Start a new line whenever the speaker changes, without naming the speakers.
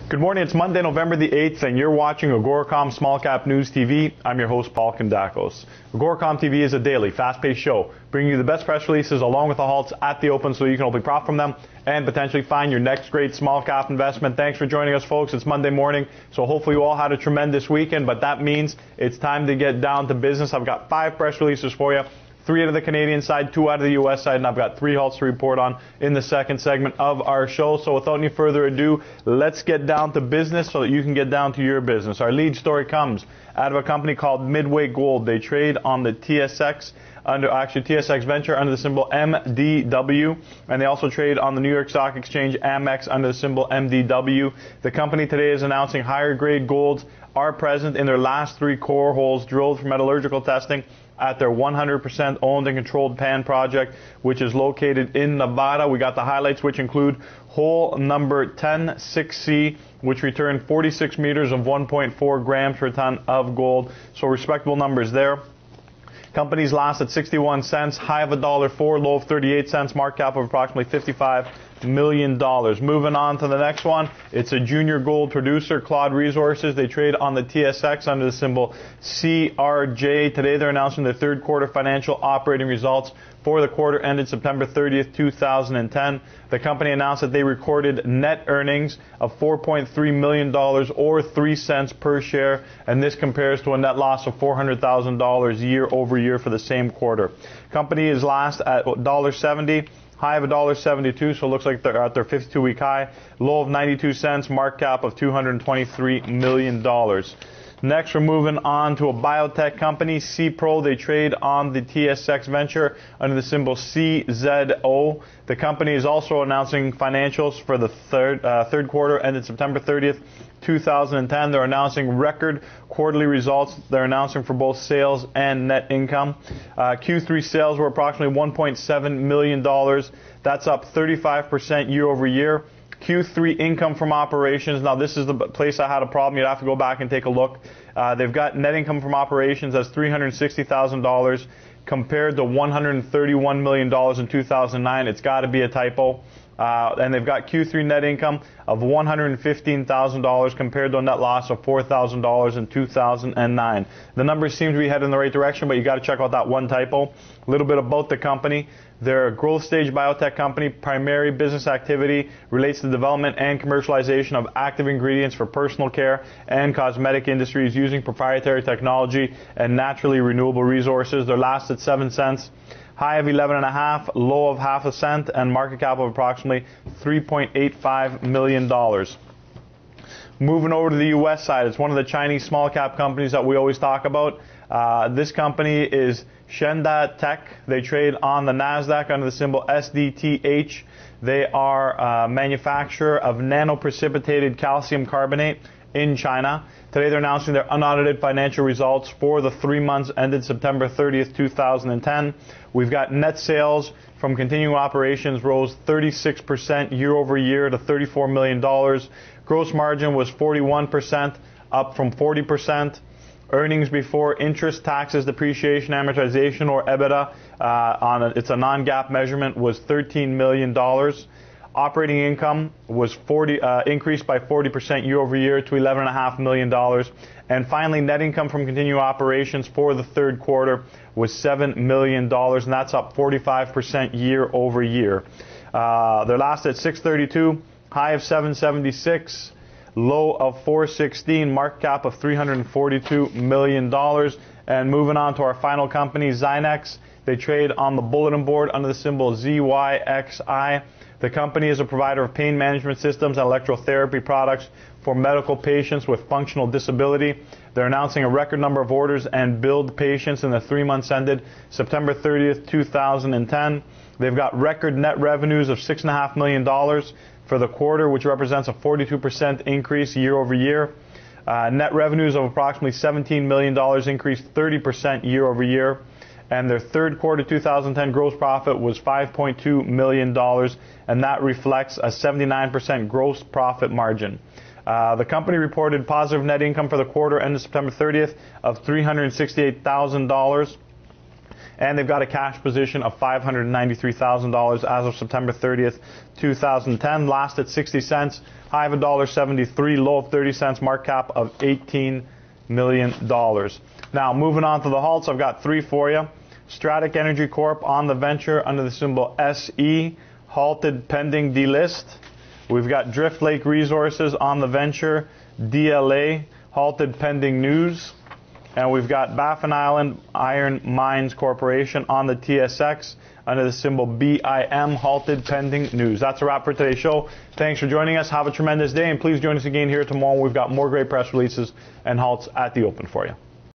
Good morning, it's Monday, November the 8th, and you're watching AGORACOM Small Cap News TV. I'm your host, Paul Kandakos. AGORACOM TV is a daily, fast-paced show, bringing you the best press releases along with the halts at the open so you can hopefully profit from them and potentially find your next great small cap investment. Thanks for joining us, folks. It's Monday morning, so hopefully you all had a tremendous weekend, but that means it's time to get down to business. I've got 5 press releases for you. 3 out of the Canadian side, 2 out of the U.S. side, and I've got 3 halts to report on in the second segment of our show. So without any further ado, let's get down to business so that you can get down to your business. Our lead story comes out of a company called Midway Gold. They trade on the TSX TSX Venture under the symbol MDW, and they also trade on the New York Stock Exchange amex under the symbol MDW. The company today is announcing higher grade golds are present in their last 3 core holes drilled for metallurgical testing at their 100% owned and controlled pan project, which is located in Nevada. We got the highlights, which include hole number 10-6C, which returned 46 meters of 1.4 grams per ton of gold. So respectable numbers there. Company's last at 61 cents, high of $1.04, low of 38 cents, market cap of approximately $55 million. Moving on to the next one, it's a junior gold producer, Claude Resources. They trade on the TSX under the symbol CRJ. Today they're announcing their third quarter financial operating results for the quarter ended September 30th, 2010. The company announced that they recorded net earnings of $4.3 million or 3 cents per share, and this compares to a net loss of $400,000 year over year for the same quarter. Company is last at $1.70. High of $1.72, so it looks like they're at their 52-week high. Low of 92 cents, market cap of $223 million. Next, we're moving on to a biotech company, Ceapro. They trade on the TSX Venture under the symbol CZO. The company is also announcing financials for the third quarter ended September 30th, 2010. They're announcing record quarterly results. They're announcing for both sales and net income. Q3 sales were approximately $1.7 million. That's up 35% year over year. Q3 income from operations. Now, this is the place I had a problem. You'd have to go back and take a look. They've got net income from operations as $360,000 compared to $131 million in 2009. It's got to be a typo. And they've got Q3 net income of $115,000 compared to a net loss of $4,000 in 2009. The numbers seem to be headed in the right direction, but you got to check out that one typo. A little bit about the company. They're a growth stage biotech company. Primary business activity relates to development and commercialization of active ingredients for personal care and cosmetic industries using proprietary technology and naturally renewable resources. They're last at 7 cents. High of 11.5, low of half a cent, and market cap of approximately $3.85 million. Moving over to the U.S. side, it's one of the Chinese small cap companies that we always talk about. This company is Shengda Tech. They trade on the NASDAQ under the symbol SDTH. They are a manufacturer of nanoprecipitated calcium carbonate in China. Today they're announcing their unaudited financial results for the 3 months ended September 30th, 2010. We've got net sales from continuing operations rose 36% year over year to $34 million. Gross margin was 41%, up from 40%. Earnings before interest, taxes, depreciation, amortization, or EBITDA, it's a non-GAAP measurement, was $13 million. Operating income was increased by 40% year over year to $11.5 million. And finally, net income from continuing operations for the third quarter was $7 million, and that's up 45% year over year. They're last at 632, high of 776. Low of 416, market cap of $342 million. And moving on to our final company, Zynex. They trade on the bulletin board under the symbol ZYXI. The company is a provider of pain management systems and electrotherapy products for medical patients with functional disability. They're announcing a record number of orders and billed patients in the 3 months ended September 30th, 2010. They've got record net revenues of $6.5 million for the quarter, which represents a 42% increase year over year. Net revenues of approximately $17 million increased 30% year over year. And their third quarter 2010 gross profit was $5.2 million, and that reflects a 79% gross profit margin. The company reported positive net income for the quarter ended September 30th of $368,000. And they've got a cash position of $593,000 as of September 30th, 2010. Last at 60 cents, high of $1.73, low of 30 cents, market cap of $18 million. Now, moving on to the halts, I've got three for you. Stratic Energy Corp on the venture under the symbol SE, halted pending delist. We've got Drift Lake Resources on the venture, DLA, halted pending news. And we've got Baffin Island Iron Mines Corporation on the TSX under the symbol BIM, halted pending news. That's a wrap for today's show. Thanks for joining us. Have a tremendous day, and please join us again here tomorrow. We've got more great press releases and halts at the open for you.